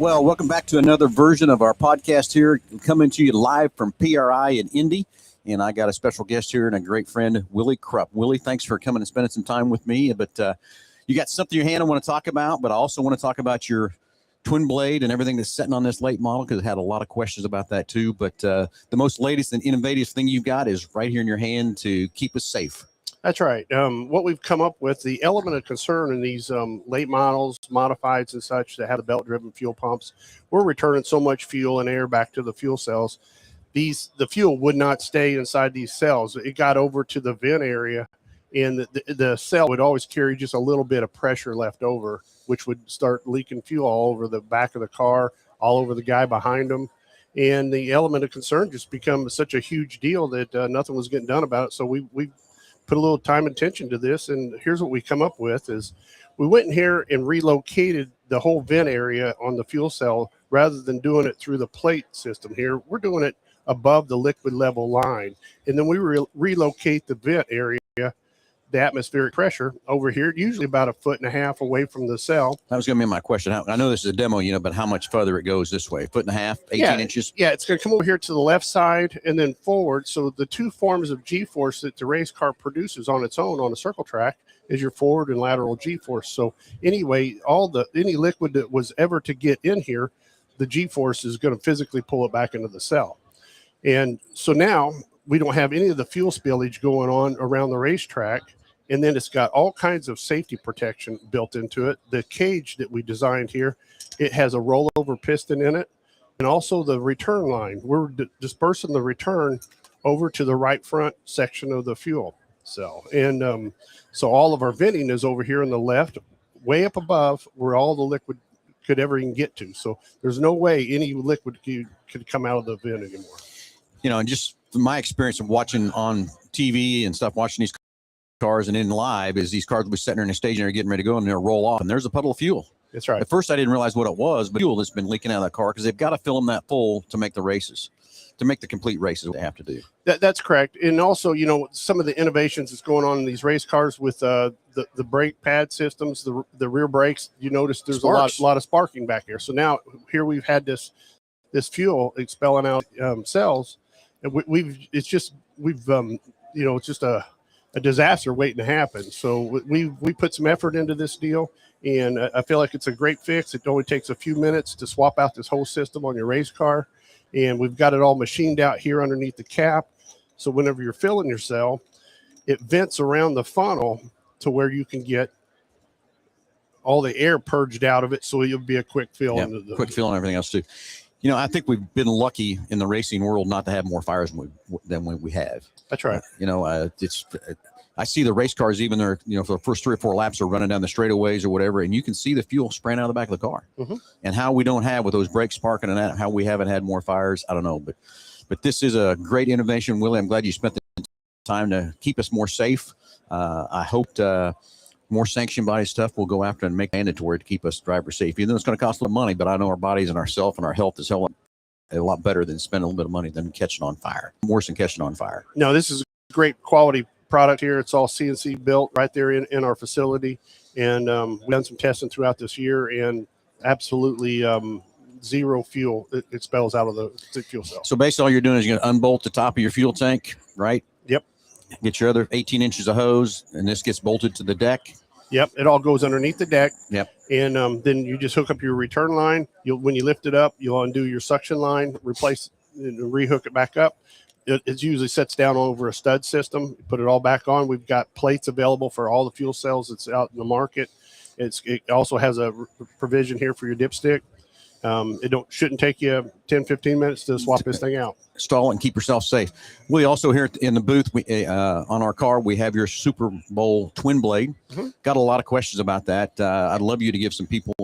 Well, welcome back to another version of our podcast here, coming to you live from PRI in Indy. And I got a special guest here and a great friend, Willy Krup. Willy, thanks for coming and spending some time with me. But you got something in your hand I want to talk about, but I also want to talk about your twin blade and everything that's sitting on this late model, because I had a lot of questions about that too. But the most latest and innovative thing you've got is right here in your hand to keep us safe. That's right. What we've come up with, the element of concern in these late models, modifieds and such that have the belt-driven fuel pumps, we're returning so much fuel and air back to the fuel cells. The fuel would not stay inside these cells. It got over to the vent area, and the cell would always carry just a little bit of pressure left over, which would start leaking fuel all over the back of the car, all over the guy behind them. And the element of concern just become such a huge deal that nothing was getting done about it. So we put a little time and attention to this, and here's what we come up with is we went in here and relocated the whole vent area on the fuel cell. Rather than doing it through the plate system here, we're doing it above the liquid level line, and then we relocate the vent area, the atmospheric pressure over here, usually about 1.5 feet away from the cell. That was going to be my question. I know this is a demo, but how much further it goes this way? 1.5 feet, 18 inches? Yeah, it's going to come over here to the left side and then forward. So the two forms of G-force that the race car produces on its own on a circle track is your forward and lateral G-force. So anyway, any liquid that was ever to get in here, the G-force is going to physically pull it back into the cell. And so now we don't have any of the fuel spillage going on around the racetrack. And then it's got all kinds of safety protection built into it. The cage that we designed here, it has a rollover piston in it. And also the return line. We're dispersing the return over to the right front section of the fuel cell. And so all of our venting is over here on the left, way up above where all the liquid could ever even get to. So there's no way any liquid could come out of the vent anymore. And just from my experience of watching on TV and stuff, watching these cars and in live, is these cars will be sitting there in a stationary getting ready to go, and they'll roll off and there's a puddle of fuel. That's right. At first I didn't realize what it was, but fuel that's been leaking out of that car, because they've got to fill them that full to make the races, to make the complete races they have to do. That's correct. And also, some of the innovations that's going on in these race cars with the brake pad systems, the rear brakes, you notice there's a lot of sparking back here. So now here we've had this fuel expelling out cells, and it's just a disaster waiting to happen. So we put some effort into this deal, and I feel like it's a great fix. It only takes a few minutes to swap out this whole system on your race car, and we've got it all machined out here underneath the cap. So whenever you're filling your cell, it vents around the funnel to where you can get all the air purged out of it, so it'll be a quick fill. Yeah, quick fill and everything else too. I think we've been lucky in the racing world not to have more fires than we have. That's right. I see the race cars, even there, for the first 3 or 4 laps, are running down the straightaways or whatever, and you can see the fuel spraying out of the back of the car. Mm-hmm. And how we don't have, with those brakes sparking and that, how we haven't had more fires, I don't know. But this is a great innovation, Willie. I'm glad you spent the time to keep us more safe. I hope more sanction body stuff will go after and make mandatory to keep us driver safe. Even though it's going to cost a lot of money, but I know our bodies and ourself and our health is a lot better than spending a little bit of money than catching on fire. Worse than catching on fire. No, this is a great quality product here. It's all CNC built right there in our facility. And we've done some testing throughout this year, and absolutely zero fuel it expels out of the fuel cell. So basically all you're doing is you're going to unbolt the top of your fuel tank, right? Yep. Get your other 18 inches of hose, and this gets bolted to the deck. Yep, it all goes underneath the deck. Yep. And then you just hook up your return line. When you lift it up, you'll undo your suction line, replace and rehook it back up. It usually sets down over a stud system. You put it all back on. We've got plates available for all the fuel cells that's out in the market. It also has a provision here for your dipstick. It shouldn't take you 10, 15 minutes to swap this thing out. Install and keep yourself safe. We also here in the booth, on our car, we have your Super Bowl twin blade. Mm-hmm. Got a lot of questions about that. I'd love you to give some people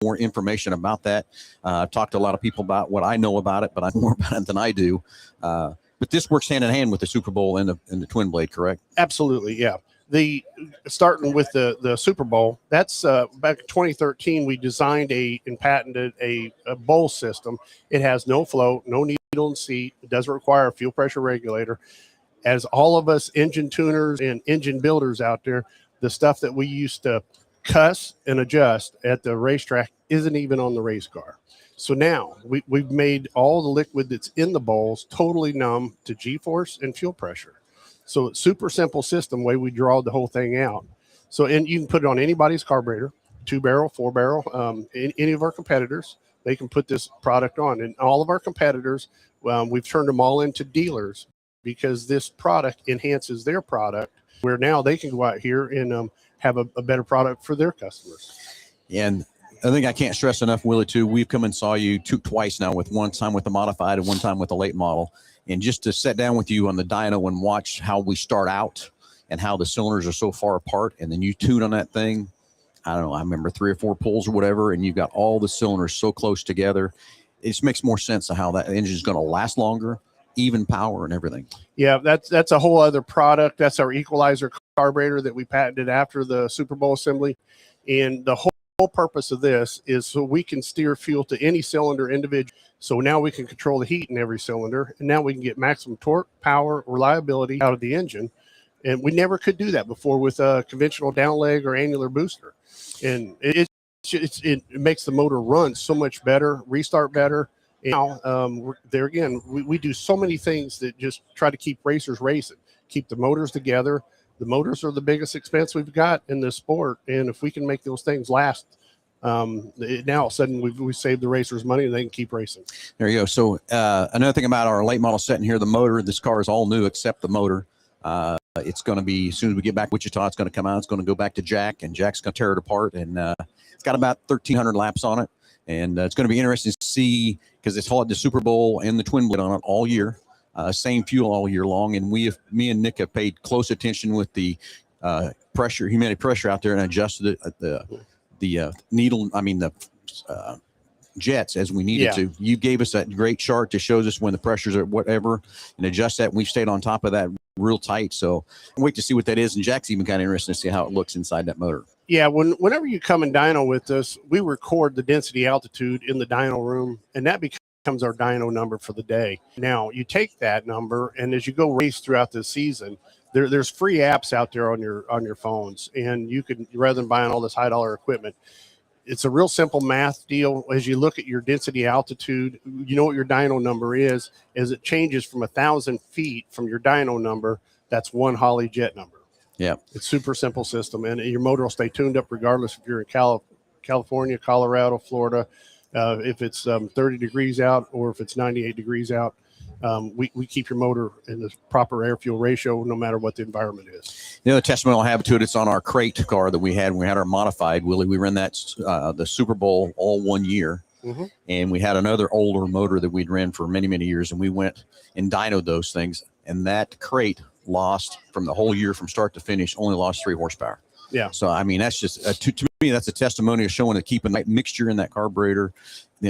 more information about that. I've talked to a lot of people about what I know about it, but I know more about it than I do. But this works hand in hand with the Super Bowl and the twin blade, correct? Absolutely, yeah. Starting with the Super Bowl, that's back in 2013, we designed and patented a bowl system. It has no float, no needle and seat. It doesn't require a fuel pressure regulator. As all of us engine tuners and engine builders out there, the stuff that we used to cuss and adjust at the racetrack isn't even on the race car. So now we've made all the liquid that's in the bowls totally numb to G-force and fuel pressure. So it's super simple system way we draw the whole thing out. So, and you can put it on anybody's carburetor, 2-barrel, 4-barrel, any of our competitors, they can put this product on. And all of our competitors, we've turned them all into dealers because this product enhances their product, where now they can go out here and have a better product for their customers. And I think I can't stress enough, Willie, too. We've come and saw you twice now, with one time with the modified and one time with the late model. And just to sit down with you on the dyno and watch how we start out and how the cylinders are so far apart, and then you tune on that thing. I don't know, I remember 3 or 4 pulls or whatever, and you've got all the cylinders so close together. It just makes more sense of how that engine is going to last longer, even power and everything. Yeah, that's a whole other product. That's our equalizer carburetor that we patented after the Super Bowl assembly. And the whole purpose of this is so we can steer fuel to any cylinder individually. So now we can control the heat in every cylinder, and now we can get maximum torque, power, reliability out of the engine. And we never could do that before with a conventional down leg or annular booster. And it makes the motor run so much better, restart better. And now, there again, we do so many things that just try to keep racers racing, keep the motors together. The motors are the biggest expense we've got in this sport. And if we can make those things last, now all of a sudden we saved the racers money and they can keep racing. There you go. So another thing about our late model set in here, the motor, this car is all new except the motor. It's going to be, as soon as we get back to Wichita, it's going to come out. It's going to go back to Jack, and Jack's going to tear it apart. And it's got about 1,300 laps on it. And it's going to be interesting to see, because it's had the Super Bowl and the twin blade on it all year, same fuel all year long. And me and Nick have paid close attention with the pressure, humidity pressure out there, and adjusted it at the needle. I mean, the jets as we needed to. You gave us that great chart that shows us when the pressures are whatever, and adjust that. And we've stayed on top of that real tight. So wait to see what that is. And Jack's even kind of interested to see how it looks inside that motor. Yeah, whenever you come and dyno with us, we record the density altitude in the dyno room, and that becomes our dyno number for the day. Now, you take that number, and as you go race throughout the season, there's free apps out there on your phones, and you can, rather than buying all this high-dollar equipment, it's a real simple math deal. As you look at your density altitude, you know what your dyno number is. As it changes from 1,000 feet from your dyno number, that's one Holly jet number. Yeah, it's super simple system, and your motor will stay tuned up regardless if you're in California, Colorado, Florida. If it's 30 degrees out or if it's 98 degrees out, we keep your motor in the proper air fuel ratio no matter what the environment is. The other testimonial I have to it, it's on our crate car that we had when we had our modified, Willie. We ran that the Super Bowl all 1 year. Mm-hmm. And we had another older motor that we'd ran for many, many years, and we went and dynoed those things, and that crate lost from the whole year from start to finish, only lost 3 horsepower. Yeah. So, I mean, that's just, to me, that's a testimony of showing that keeping that mixture in that carburetor,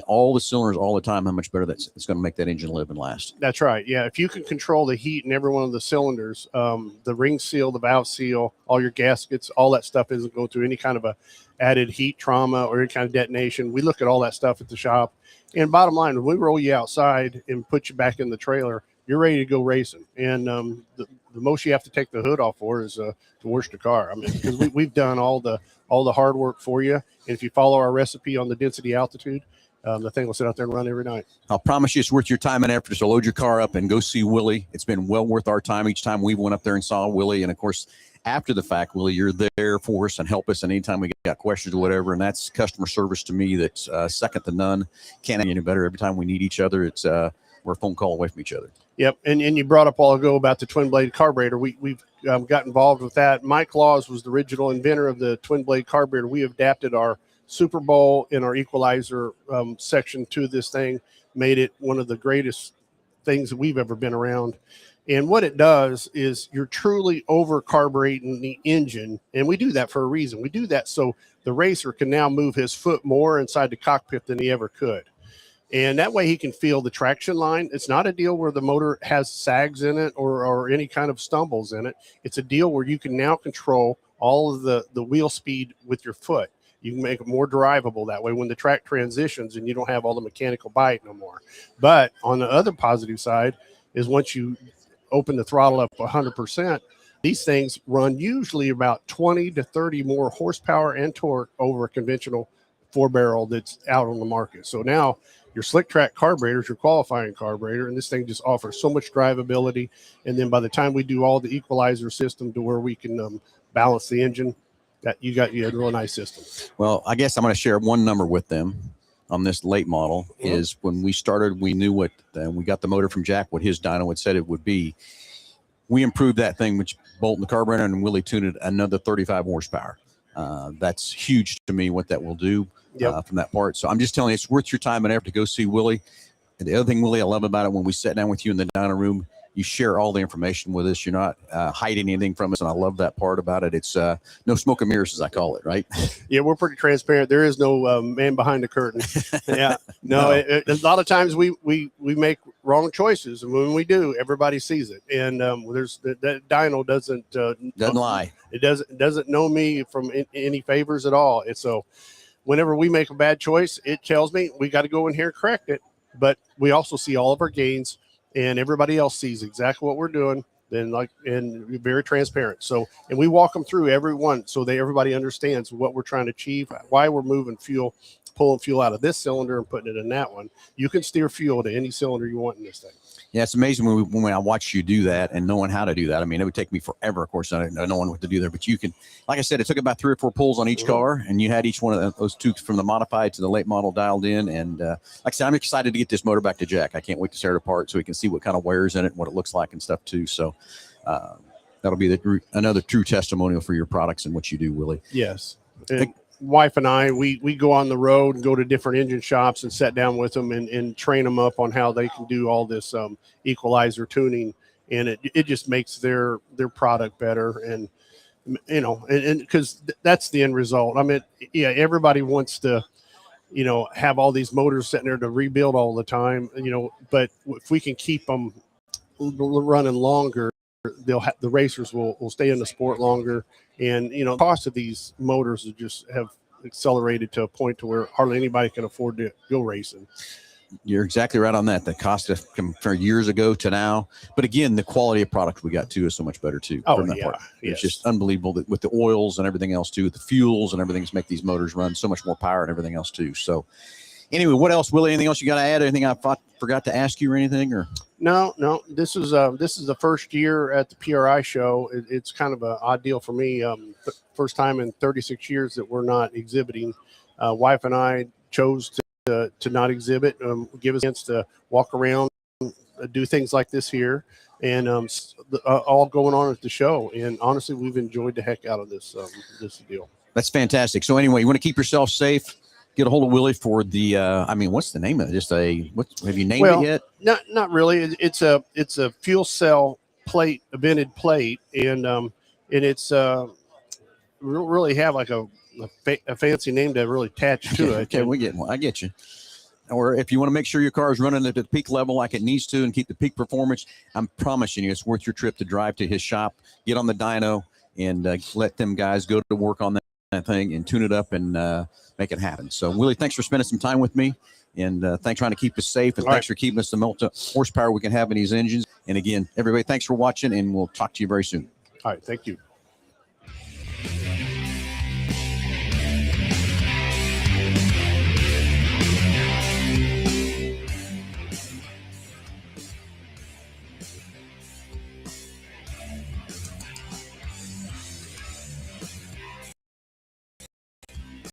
all the cylinders all the time, how much better it's going to make that engine live and last. That's right. Yeah. If you can control the heat in every one of the cylinders, the ring seal, the valve seal, all your gaskets, all that stuff isn't going through any kind of a added heat trauma or any kind of detonation. We look at all that stuff at the shop. And bottom line, when we roll you outside and put you back in the trailer, you're ready to go racing. And the most you have to take the hood off for is to wash the car. I mean, because we've done all the hard work for you. And if you follow our recipe on the density altitude, the thing will sit out there and run every night. I'll promise you it's worth your time and effort to load your car up and go see Willie. It's been well worth our time each time we went up there and saw Willie. And, of course, after the fact, Willie, you're there for us and help us. And anytime we got questions or whatever, and that's customer service to me that's second to none. Can't get any better. Every time we need each other, it's we're a phone call away from each other. Yep, and you brought up a while ago about the twin blade carburetor. We've got involved with that. Mike Laws was the original inventor of the twin blade carburetor. We adapted our Super Bowl and our equalizer section to this thing, made it one of the greatest things that we've ever been around. And what it does is you're truly over carbureting the engine, and we do that for a reason. We do that so the racer can now move his foot more inside the cockpit than he ever could. And that way he can feel the traction line. It's not a deal where the motor has sags in it or any kind of stumbles in it. It's a deal where you can now control all of the wheel speed with your foot. You can make it more drivable that way when the track transitions and you don't have all the mechanical bite no more. But on the other positive side is once you open the throttle up 100%, these things run usually about 20 to 30 more horsepower and torque over a conventional 4-barrel that's out on the market. So now your slick track carburetor is your qualifying carburetor, and this thing just offers so much drivability. And then by the time we do all the equalizer system to where we can balance the engine, that you had a real nice system. Well, I guess I'm going to share one number with them on this late model. Is when we started, we knew what, we got the motor from Jack, what his dyno had said it would be. We improved that thing, which Bolt the carburetor, and Willie tuned it another 35 horsepower. That's huge to me what that will do from that part. So I'm just telling you, it's worth your time and effort to go see Willie. And the other thing, Willie, I love about it, when we sat down with you in the dyno room, you share all the information with us. You're not hiding anything from us, and I love that part about it. It's no smoke and mirrors, as I call it, right? Yeah, we're pretty transparent. There is no man behind the curtain. Yeah, no. A lot of times we make wrong choices, and when we do, everybody sees it. And there's that dyno doesn't lie. It doesn't know me from any favors at all. And so, whenever we make a bad choice, it tells me we got to go in here and correct it. But we also see all of our gains, and everybody else sees exactly what we're doing. And we're very transparent. So, and we walk them through every one, so everybody understands what we're trying to achieve, why we're moving fuel, pulling fuel out of this cylinder and putting it in that one. You can steer fuel to any cylinder you want in this thing. Yeah, it's amazing when I watch you do that and knowing how to do that. I mean, it would take me forever, of course, knowing what to do there. But you can, like I said, it took about 3 or 4 pulls on each car, and you had each one of those two from the modified to the late model dialed in. And like I said, I'm excited to get this motor back to Jack. I can't wait to tear it apart so we can see what kind of wears in it, what it looks like and stuff too. So that'll be another true testimonial for your products and what you do, Willie. Yes. Wife and I, we go on the road and go to different engine shops and sit down with them and train them up on how they can do all this equalizer tuning, and it just makes their product better. And and because that's the end result. I mean, yeah, everybody wants to have all these motors sitting there to rebuild all the time, but if we can keep them running longer, the racers will stay in the sport longer. And the cost of these motors have accelerated to a point to where hardly anybody can afford to go racing. You're exactly right on that. The cost of from years ago to now, but again, the quality of product we got too is so much better too. Oh that yeah, part. Yes. It's just unbelievable that with the oils and everything else too, the fuels and everything to make these motors run so much more power and everything else too. So anyway, what else, Willie? Anything else you got to add? Anything I forgot to ask you or anything? Or no. This is the first year at the PRI show. It's kind of an odd deal for me. First time in 36 years that we're not exhibiting. Wife and I chose to not exhibit. Give us a chance to walk around, do things like this here, and all going on at the show. And honestly, we've enjoyed the heck out of this deal. That's fantastic. So anyway, you want to keep yourself safe. Get a hold of Willie for the. What's the name of it? Have you named it yet? Not really. It's a fuel cell plate, a vented plate, and it's really have like a fancy name to really attach to it. Okay, we get one. I get you. Or if you want to make sure your car is running at the peak level like it needs to and keep the peak performance, I'm promising you, it's worth your trip to drive to his shop, get on the dyno, and let them guys go to work on that thing and tune it up and make it happen. So, Willie, thanks for spending some time with me, and thanks for trying to keep us safe, and thanks for keeping us the most horsepower we can have in these engines. And again, everybody, thanks for watching, and we'll talk to you very soon. All right, thank you.